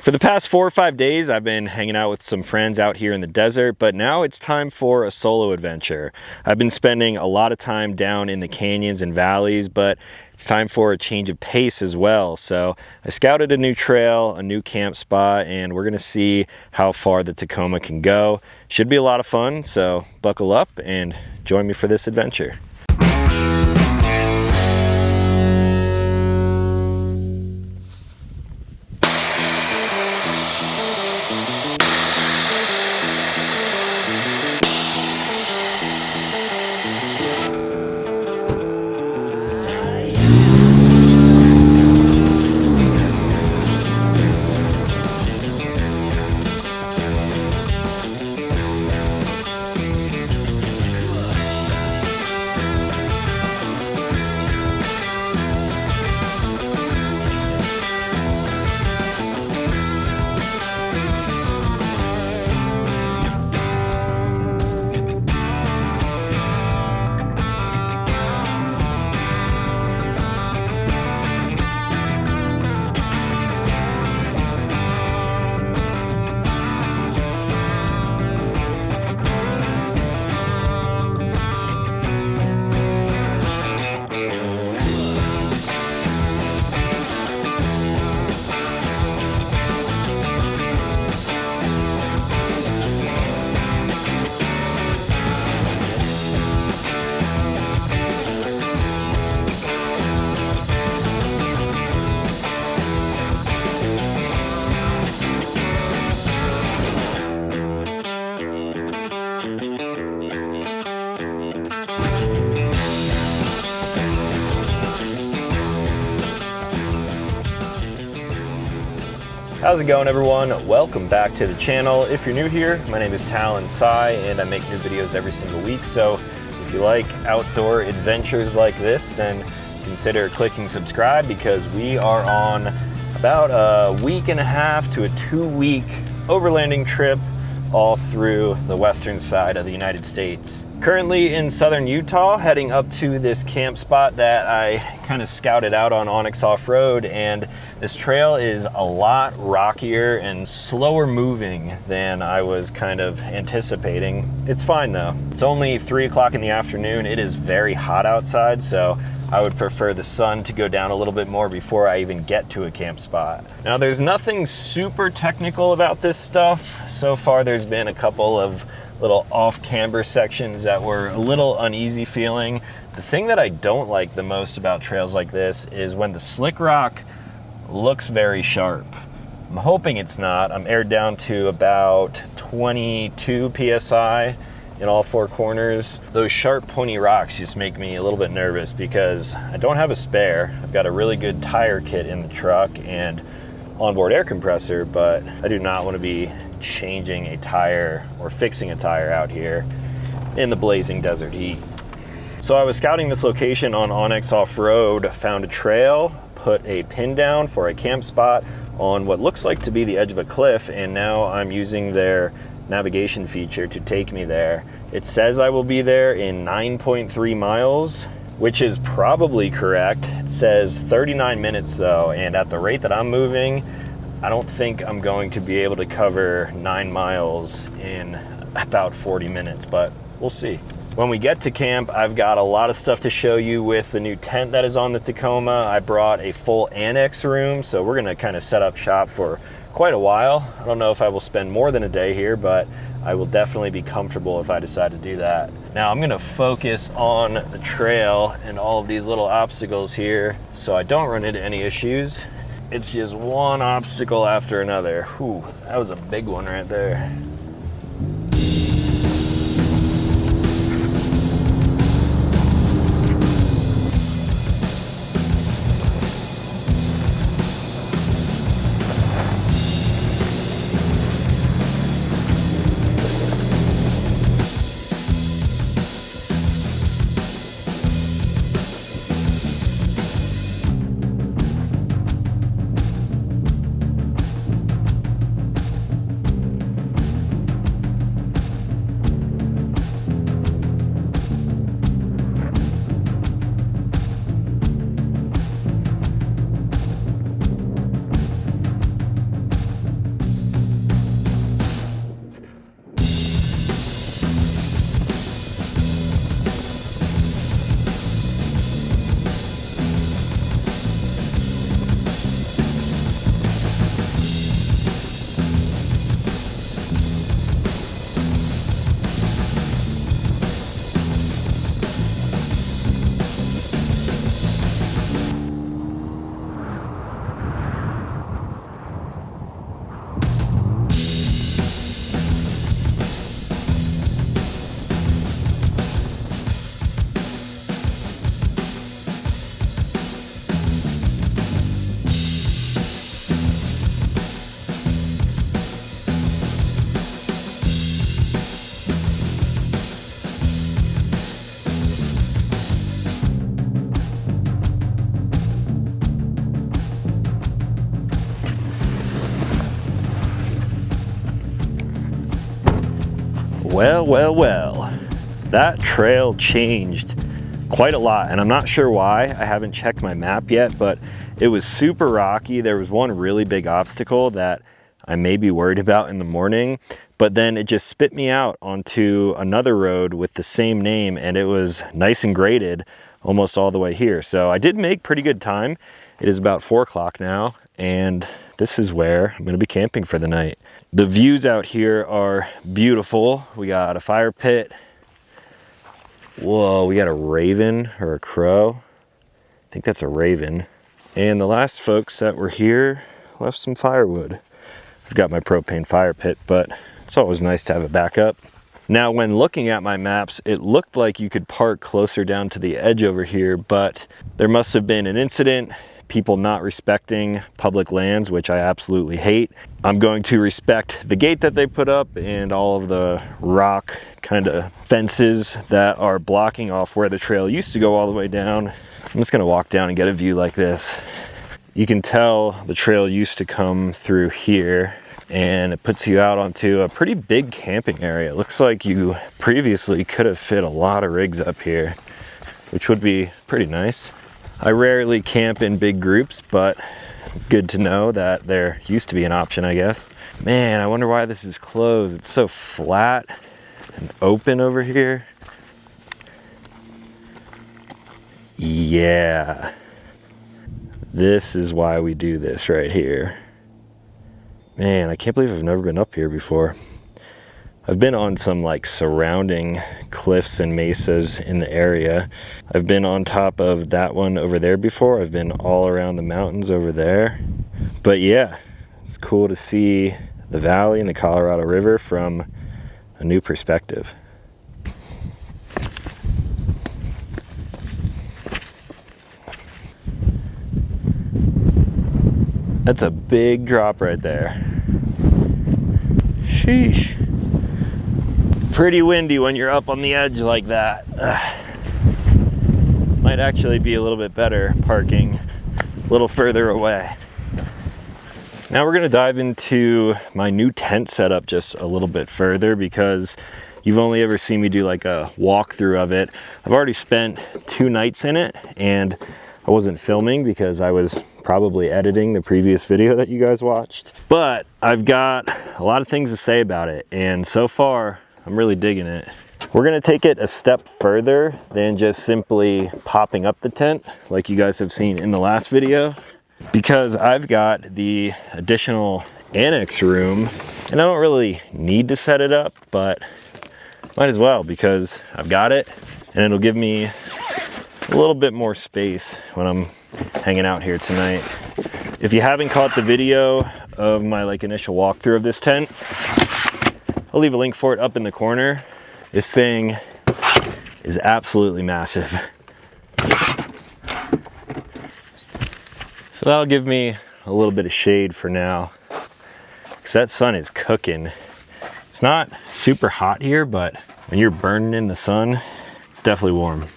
For the past 4 or 5 days, I've been hanging out with some friends out here in the desert, but now it's time for a solo adventure. I've been spending a lot of time down in the canyons and valleys, but it's time for a change of pace as well. So I scouted a new trail, a new camp spot, and we're gonna see how far the Tacoma can go. Should be a lot of fun, so buckle up and join me for this adventure. How's it going, everyone? Welcome back to the channel. If you're new here, my name is TALONSEI and I make new videos every single week. So if you like outdoor adventures like this, then consider clicking subscribe because we are on about a 1.5 to 2 week overlanding trip all through the western side of the United States. Currently in southern Utah, heading up to this camp spot that I kind of scouted out on Annex Off-Road, and this trail is a lot rockier and slower moving than I was kind of anticipating. It's fine though. It's only 3 o'clock in the afternoon. It is very hot outside, so I would prefer the sun to go down a little bit more before I even get to a camp spot. Now, there's nothing super technical about this stuff. So far, there's been a couple of little off-camber sections that were a little uneasy feeling. The thing that I don't like the most about trails like this is when the slick rock looks very sharp. I'm hoping it's not. I'm aired down to about 22 PSI in all 4 corners. Those sharp pointy rocks just make me a little bit nervous because I don't have a spare. I've got a really good tire kit in the truck and onboard air compressor, but I do not want to be changing a tire or fixing a tire out here in the blazing desert heat. So I was scouting this location on Annex Off-Road, found a trail, put a pin down for a camp spot on what looks like to be the edge of a cliff, and now I'm using their navigation feature to take me there. It says I will be there in 9.3 miles, which is probably correct. It says 39 minutes though, and at the rate that I'm moving, I don't think I'm going to be able to cover 9 miles in about 40 minutes, but we'll see. When we get to camp, I've got a lot of stuff to show you with the new tent that is on the Tacoma. I brought a full annex room, so we're gonna kind of set up shop for quite a while. I don't know if I will spend more than a day here, but I will definitely be comfortable if I decide to do that. Now I'm gonna focus on the trail and all of these little obstacles here so I don't run into any issues. It's just one obstacle after another. Whew, that was a big one right there. Well, well, well, that trail changed quite a lot, and I'm not sure why. I haven't checked my map yet, but it was super rocky. There was one really big obstacle that I may be worried about in the morning, but then it just spit me out onto another road with the same name, and it was nice and graded almost all the way here. So I did make pretty good time. It is about 4 o'clock now, and this is where I'm gonna be camping for the night. The views out here are beautiful. We got a fire pit. Whoa, we got a raven or a crow. I think that's a raven. And the last folks that were here left some firewood. I've got my propane fire pit, but it's always nice to have a backup. Now, when looking at my maps, it looked like you could park closer down to the edge over here, but there must have been an incident, people not respecting public lands, which I absolutely hate. I'm going to respect the gate that they put up and all of the rock kind of fences that are blocking off where the trail used to go all the way down. I'm just gonna walk down and get a view like this. You can tell the trail used to come through here, and it puts you out onto a pretty big camping area. It looks like you previously could have fit a lot of rigs up here, which would be pretty nice. I rarely camp in big groups, but good to know that there used to be an option, I guess. Man, I wonder why this is closed. It's so flat and open over here. Yeah, this is why we do this right here. Man, I can't believe I've never been up here before. I've been on some like surrounding cliffs and mesas in the area. I've been on top of that one over there before. I've been all around the mountains over there. But yeah, it's cool to see the valley and the Colorado River from a new perspective. That's a big drop right there. Sheesh. Pretty windy when you're up on the edge like that. Might actually be a little bit better parking a little further away. Now we're gonna dive into my new tent setup just a little bit further, because you've only ever seen me do like a walkthrough of it. I've already spent 2 nights in it, and I wasn't filming because I was probably editing the previous video that you guys watched. But I've got a lot of things to say about it, and so far I'm really digging it. We're gonna take it a step further than just simply popping up the tent like you guys have seen in the last video, because I've got the additional annex room, and I don't really need to set it up, but might as well, because I've got it and it'll give me a little bit more space when I'm hanging out here tonight. If you haven't caught the video of my like initial walkthrough of this tent, I'll leave a link for it up in the corner. This thing is absolutely massive. So that'll give me a little bit of shade for now, because that sun is cooking. It's not super hot here, but when you're burning in the sun, it's definitely warm.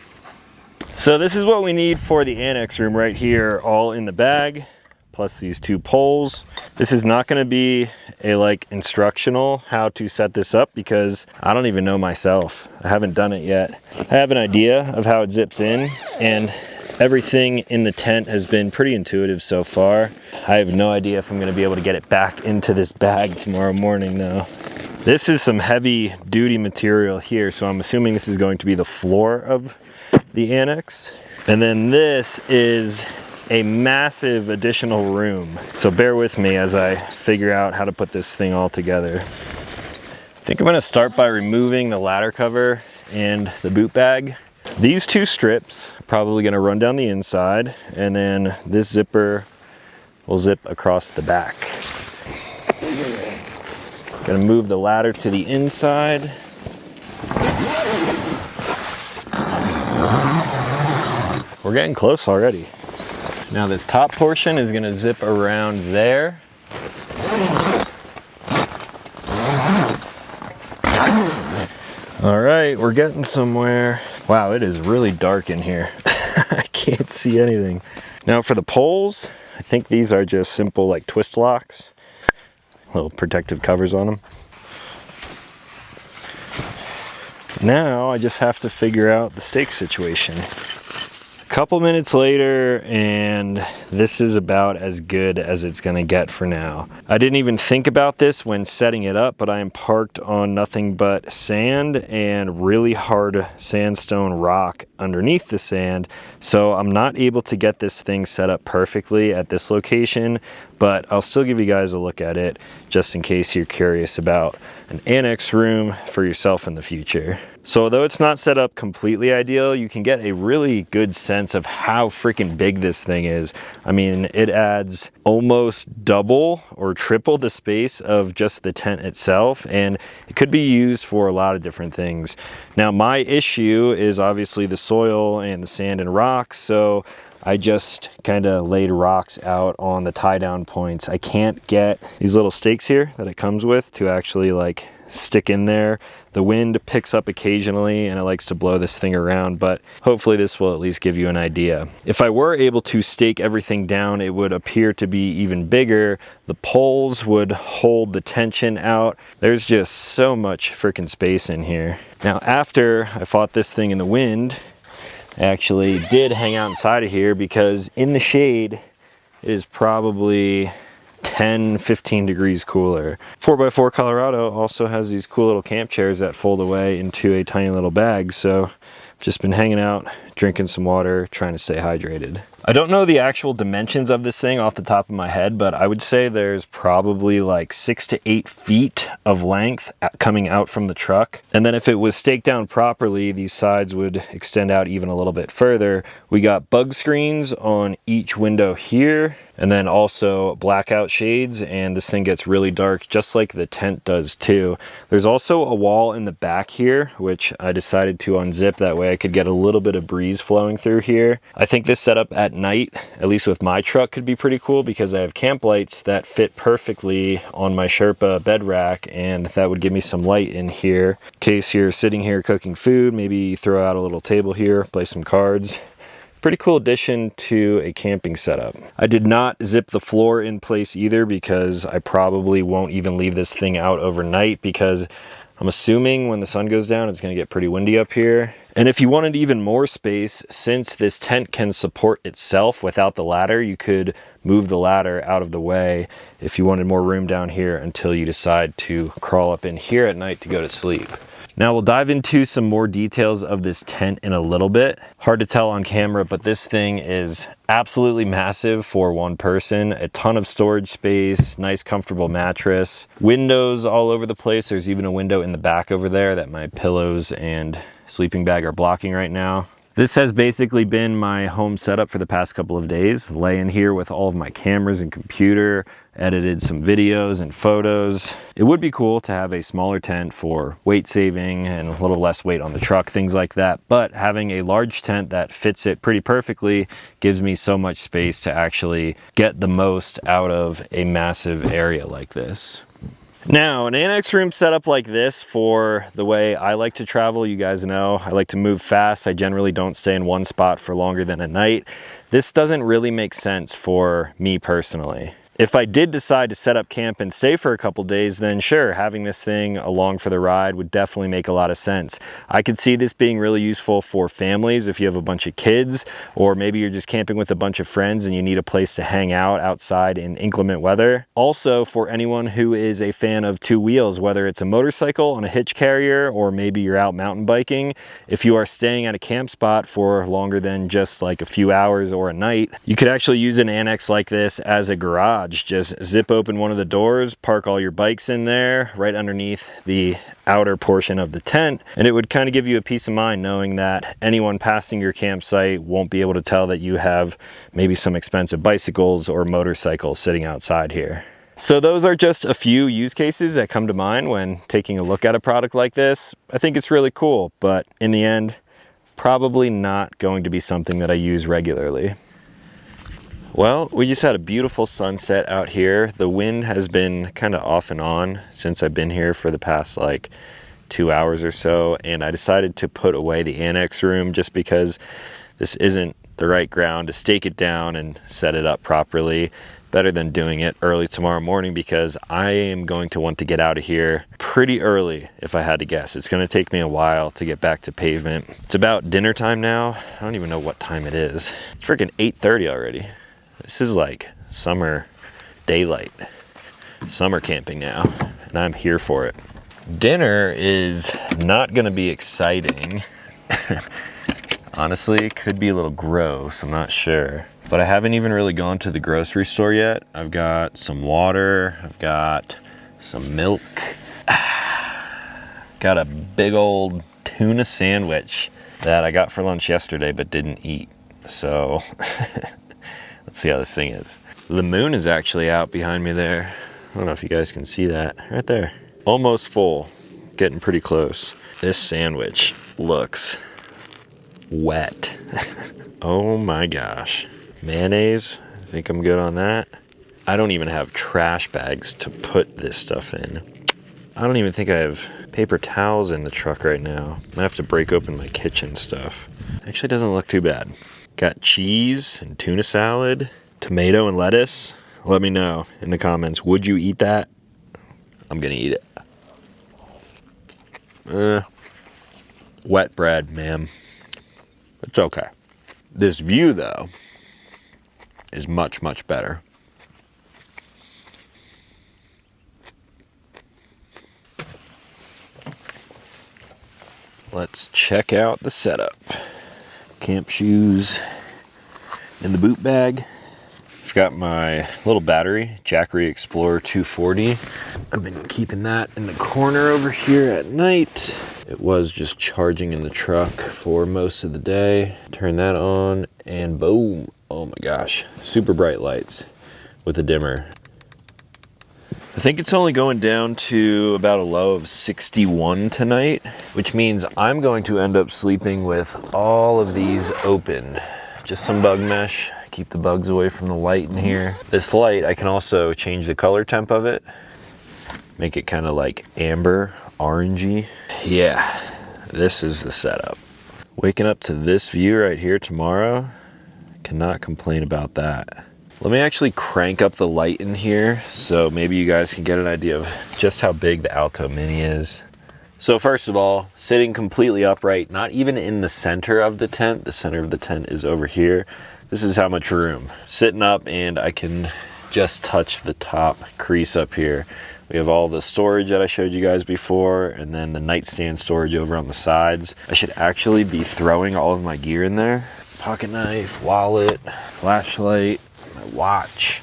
So this is what we need for the annex room right here, all in the bag, plus these 2 poles. This is not gonna be a like instructional how to set this up, because I don't even know myself. I haven't done it yet. I have an idea of how it zips in, and everything in the tent has been pretty intuitive so far. I have no idea if I'm gonna be able to get it back into this bag tomorrow morning though. This is some heavy duty material here, so I'm assuming this is going to be the floor of the annex. And then this is a massive additional room. So bear with me as I figure out how to put this thing all together. I think I'm gonna start by removing the ladder cover and the boot bag. These 2 strips are probably gonna run down the inside, and then this zipper will zip across the back. Gonna move the ladder to the inside. We're getting close already. Now this top portion is gonna zip around there. All right, we're getting somewhere. Wow, it is really dark in here. I can't see anything. Now for the poles, I think these are just simple like twist locks. Little protective covers on them. Now I just have to figure out the stake situation. Couple minutes later, and this is about as good as it's gonna get for now. I didn't even think about this when setting it up, but I am parked on nothing but sand and really hard sandstone rock underneath the sand, so I'm not able to get this thing set up perfectly at this location, but I'll still give you guys a look at it just in case you're curious about an annex room for yourself in the future. So although it's not set up completely ideal, you can get a really good sense of how freaking big this thing is. I mean, it adds almost double or triple the space of just the tent itself, and it could be used for a lot of different things. Now, my issue is obviously the soil and the sand and rocks, so I just kind of laid rocks out on the tie down points. I can't get these little stakes here that it comes with to actually like stick in there. The wind picks up occasionally and it likes to blow this thing around, but hopefully this will at least give you an idea. If I were able to stake everything down, it would appear to be even bigger. The poles would hold the tension out. There's just so much freaking space in here. Now, after I fought this thing in the wind, I actually did hang out inside of here because in the shade, it is probably 10-15 degrees cooler. 4x4 Colorado also has these cool little camp chairs that fold away into a tiny little bag, so I've just been hanging out, drinking some water, trying to stay hydrated. I don't know the actual dimensions of this thing off the top of my head, but I would say there's probably like 6 to 8 feet of length coming out from the truck. And then if it was staked down properly, these sides would extend out even a little bit further. We got bug screens on each window here, and then also blackout shades, and this thing gets really dark just like the tent does too. There's also a wall in the back here, which I decided to unzip, that way I could get a little bit of breeze flowing through here. I think this setup at night, at least with my truck, could be pretty cool because I have camp lights that fit perfectly on my Sherpa bed rack, and that would give me some light in here in case you're sitting here cooking food. Maybe throw out a little table here, play some cards. Pretty cool addition to a camping setup. I did not zip the floor in place either because I probably won't even leave this thing out overnight, because I'm assuming when the sun goes down it's going to get pretty windy up here. And if you wanted even more space, since this tent can support itself without the ladder, you could move the ladder out of the way if you wanted more room down here until you decide to crawl up in here at night to go to sleep. Now we'll dive into some more details of this tent in a little bit. Hard to tell on camera, but this thing is absolutely massive for one person. A ton of storage space, nice comfortable mattress, windows all over the place. There's even a window in the back over there that my pillows and sleeping bag are blocking right now. This has basically been my home setup for the past couple of days. Laying here with all of my cameras and computer, edited some videos and photos. It would be cool to have a smaller tent for weight saving and a little less weight on the truck, things like that. But having a large tent that fits it pretty perfectly gives me so much space to actually get the most out of a massive area like this. Now, an annex room setup like this, for the way I like to travel, you guys know, I like to move fast. I generally don't stay in one spot for longer than a night. This doesn't really make sense for me personally. If I did decide to set up camp and stay for a couple days, then sure, having this thing along for the ride would definitely make a lot of sense. I could see this being really useful for families if you have a bunch of kids, or maybe you're just camping with a bunch of friends and you need a place to hang out outside in inclement weather. Also, for anyone who is a fan of two wheels, whether it's a motorcycle on a hitch carrier, or maybe you're out mountain biking, if you are staying at a camp spot for longer than just like a few hours or a night, you could actually use an annex like this as a garage. Just zip open one of the doors, park all your bikes in there right underneath the outer portion of the tent, and it would kind of give you a peace of mind knowing that anyone passing your campsite won't be able to tell that you have maybe some expensive bicycles or motorcycles sitting outside here. So those are just a few use cases that come to mind when taking a look at a product like this. I think it's really cool, but in the end, probably not going to be something that I use regularly. Well, we just had a beautiful sunset out here. The wind has been kind of off and on since I've been here for the past like 2 hours or so, and I decided to put away the annex room just because this isn't the right ground to stake it down and set it up properly. better than doing it early tomorrow morning because I am going to want to get out of here pretty early if I had to guess. It's going to take me a while to get back to pavement. It's about dinner time now. I don't even know what time it is. It's freaking 8:30 already. This is like summer daylight, summer camping now, and I'm here for it. Dinner is not going to be exciting. Honestly, it could be a little gross, I'm not sure. But I haven't even really gone to the grocery store yet. I've got some water, I've got some milk. Got a big old tuna sandwich that I got for lunch yesterday but didn't eat. So let's see how this thing is. The moon is actually out behind me there. I don't know if you guys can see that. Right there. Almost full, getting pretty close. This sandwich looks wet. Oh my gosh. Mayonnaise, I think I'm good on that. I don't even have trash bags to put this stuff in. I don't even think I have paper towels in the truck right now. I might have to break open my kitchen stuff. Actually doesn't look too bad. Got cheese and tuna salad, tomato and lettuce. Let me know in the comments, would you eat that? I'm gonna eat it. Wet bread, ma'am. It's okay. This view, though, is much, much better. Let's check out the setup. Camp shoes in the boot bag. I've got my little battery, Jackery Explorer 240. I've been keeping that in the corner over here at night. It was just charging in the truck for most of the day. Turn that on and boom. Oh my gosh, super bright lights with a dimmer. I think it's only going down to about a low of 61 tonight, which means I'm going to end up sleeping with all of these open. Just some bug mesh, keep the bugs away from the light in here. This light, I can also change the color temp of it, make it kind of like amber, orangey. Yeah, this is the setup. Waking up to this view right here tomorrow, cannot complain about that. Let me actually crank up the light in here so maybe you guys can get an idea of just how big the Alto Mini is. So first of all, sitting completely upright, not even in the center of the tent. The center of the tent is over here. This is how much room. Sitting up and I can just touch the top crease up here. We have all the storage that I showed you guys before, and then the nightstand storage over on the sides. I should actually be throwing all of my gear in there. Pocket knife, wallet, flashlight, my watch,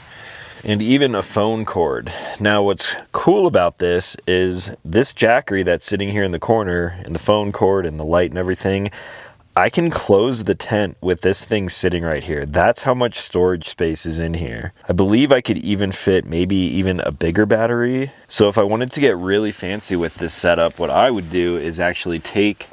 and even a phone cord. Now what's cool about this is this Jackery that's sitting here in the corner, and the phone cord and the light and everything, I can close the tent with this thing sitting right here. That's how much storage space is in here. I believe I could even fit maybe even a bigger battery. So if I wanted to get really fancy with this setup, what I would do is actually take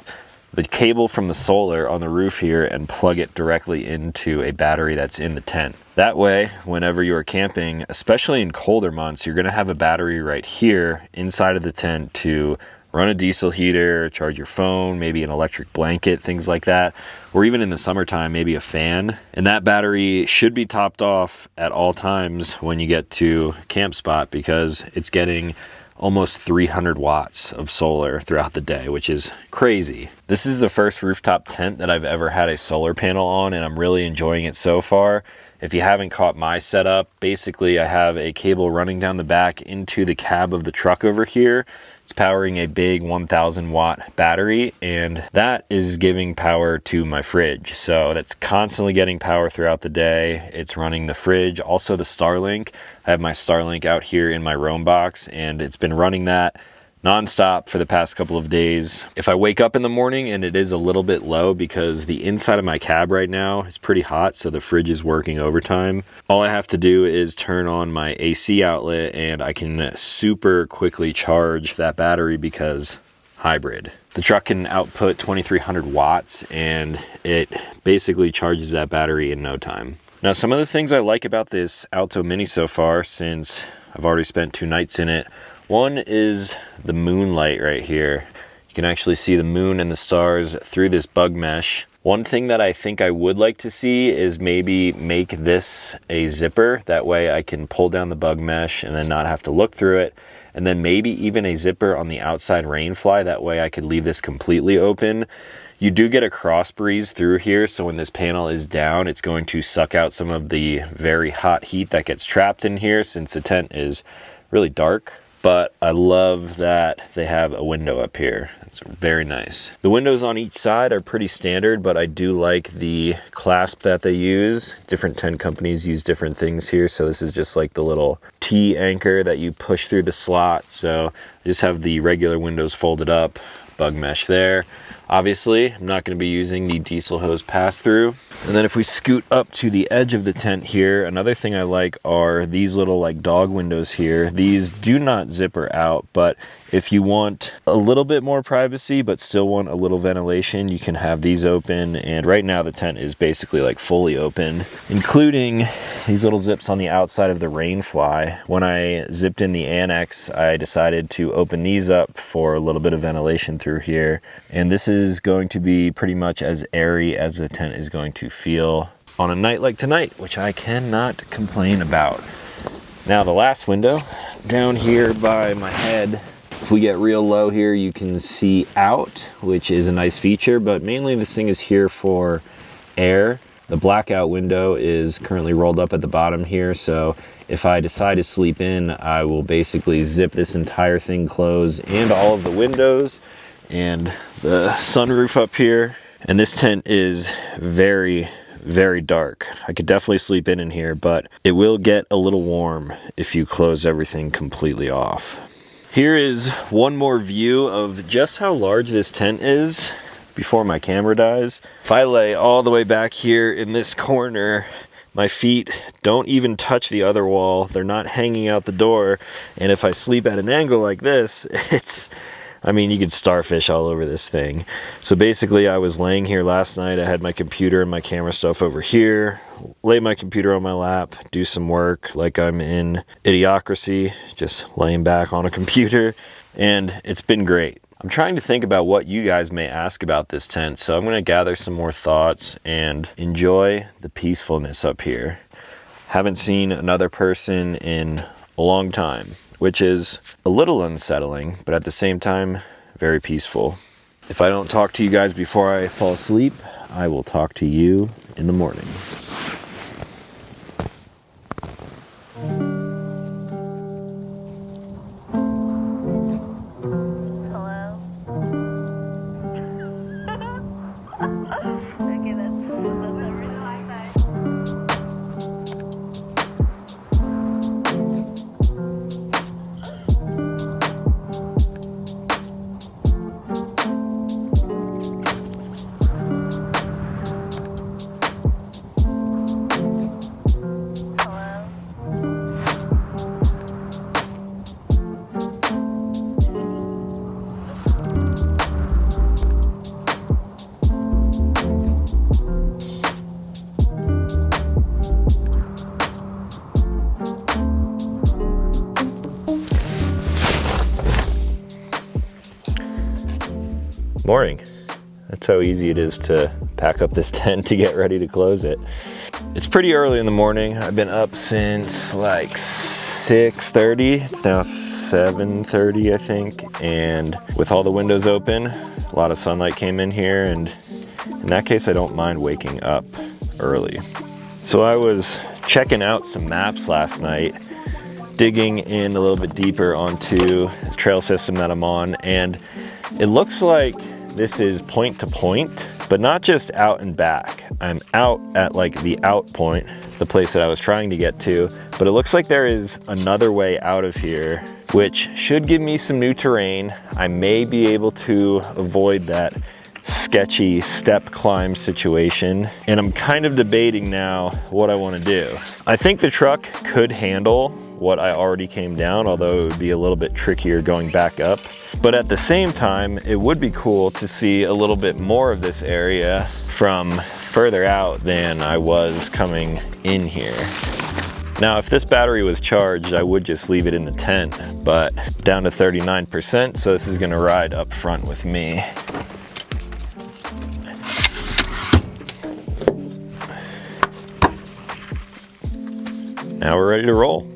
the cable from the solar on the roof here and plug it directly into a battery that's in the tent. That way, whenever you are camping, especially in colder months, you're gonna have a battery right here inside of the tent to run a diesel heater, charge your phone, maybe an electric blanket, things like that. Or even in the summertime, maybe a fan. And that battery should be topped off at all times when you get to camp spot because it's getting almost 300 watts of solar throughout the day, which is crazy. This is the first rooftop tent that I've ever had a solar panel on, and I'm really enjoying it so far. If you haven't caught my setup, basically I have a cable running down the back into the cab of the truck over here. It's powering a big 1000 watt battery, and that is giving power to my fridge. So that's constantly getting power throughout the day. It's running the fridge, also the Starlink. I have my Starlink out here in my roam box, and it's been running that nonstop for the past couple of days. If I wake up in the morning and it is a little bit low because the inside of my cab right now is pretty hot, so the fridge is working overtime, all I have to do is turn on my AC outlet and I can super quickly charge that battery because hybrid. The truck can output 2300 watts and it basically charges that battery in no time. Now, some of the things I like about this Alto Mini so far, since I've already spent 2 nights in it, one is the moonlight right here. You can actually see the moon and the stars through this bug mesh. One thing that I think I would like to see is maybe make this a zipper. That way I can pull down the bug mesh and then not have to look through it. And then maybe even a zipper on the outside rain fly. That way I could leave this completely open. You do get a cross breeze through here, so when this panel is down, it's going to suck out some of the very hot heat that gets trapped in here since the tent is really dark. But I love that they have a window up here. It's very nice. The windows on each side are pretty standard, but I do like the clasp that they use. Different tent companies use different things here, so this is just like the little T anchor that you push through the slot. So I just have the regular windows folded up, bug mesh there. Obviously, I'm not going to be using the diesel hose pass-through. And then if we scoot up to the edge of the tent here, another thing I like are these little like dog windows here. These do not zipper out, but if you want a little bit more privacy but still want a little ventilation, you can have these open. And right now the tent is basically like fully open, including these little zips on the outside of the rain fly. When I zipped in the Annex, I decided to open these up for a little bit of ventilation through here. And this is going to be pretty much as airy as the tent is going to feel on a night like tonight, which I cannot complain about. Now the last window down here by my head, if we get real low here, you can see out, which is a nice feature, but mainly this thing is here for air. The blackout window is currently rolled up at the bottom here, so if I decide to sleep in, I will basically zip this entire thing closed and all of the windows and the sunroof up here. And this tent is very, very dark. I could definitely sleep in here, but it will get a little warm if you close everything completely off. Here is one more view of just how large this tent is before my camera dies. If I lay all the way back here in this corner, my feet don't even touch the other wall. They're not hanging out the door. And if I sleep at an angle like this, I mean, you could starfish all over this thing. So basically, I was laying here last night. I had my computer and my camera stuff over here. Lay my computer on my lap, do some work like I'm in Idiocracy, just laying back on a computer. And it's been great. I'm trying to think about what you guys may ask about this tent. So I'm going to gather some more thoughts and enjoy the peacefulness up here. Haven't seen another person in a long time, which is a little unsettling, but at the same time, very peaceful. If I don't talk to you guys before I fall asleep, I will talk to you in the morning. Morning. That's how easy it is to pack up this tent to get ready to close it. It's pretty early in the morning. I've been up since like 6:30. It's now 7:30, I think. And with all the windows open, a lot of sunlight came in here. And in that case, I don't mind waking up early. So I was checking out some maps last night, digging in a little bit deeper onto the trail system that I'm on. And it looks like this is point to point, but not just out and back. I'm out at like the out point, the place that I was trying to get to, but it looks like there is another way out of here, which should give me some new terrain. I may be able to avoid that sketchy step climb situation, and I'm kind of debating now what I want to do. I think the truck could handle what I already came down, although it would be a little bit trickier going back up. But at the same time, it would be cool to see a little bit more of this area from further out than I was coming in here. Now, if this battery was charged, I would just leave it in the tent, but down to 39%, so this is gonna ride up front with me. Now we're ready to roll.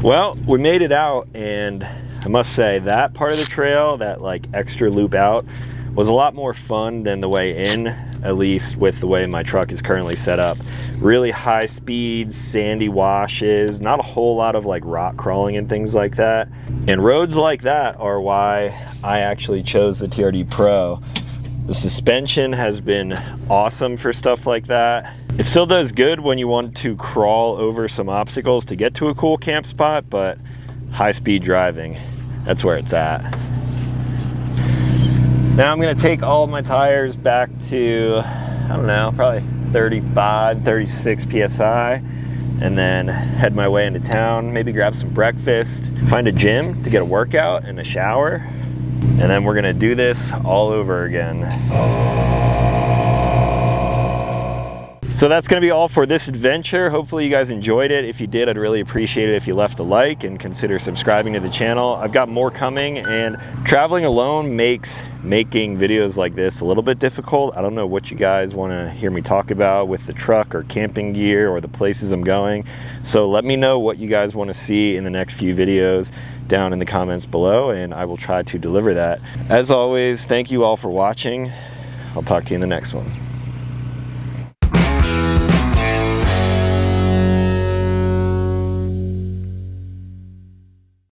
Well, we made it out, and I must say that part of the trail, that like extra loop out, was a lot more fun than the way in, at least with the way my truck is currently set up. Really high speeds, sandy washes, not a whole lot of like rock crawling and things like that. And roads like that are why I actually chose the TRD Pro. The suspension has been awesome for stuff like that. It still does good when you want to crawl over some obstacles to get to a cool camp spot, but high-speed driving, that's where it's at. Now I'm gonna take all of my tires back to, I don't know, probably 35, 36 PSI, and then head my way into town, maybe grab some breakfast, find a gym to get a workout and a shower, and then we're gonna do this all over again. So that's gonna be all for this adventure. Hopefully you guys enjoyed it. If you did, I'd really appreciate it if you left a like and consider subscribing to the channel. I've got more coming, and traveling alone makes making videos like this a little bit difficult. I don't know what you guys wanna hear me talk about with the truck or camping gear or the places I'm going. So let me know what you guys wanna see in the next few videos down in the comments below, and I will try to deliver that. As always, thank you all for watching. I'll talk to you in the next one.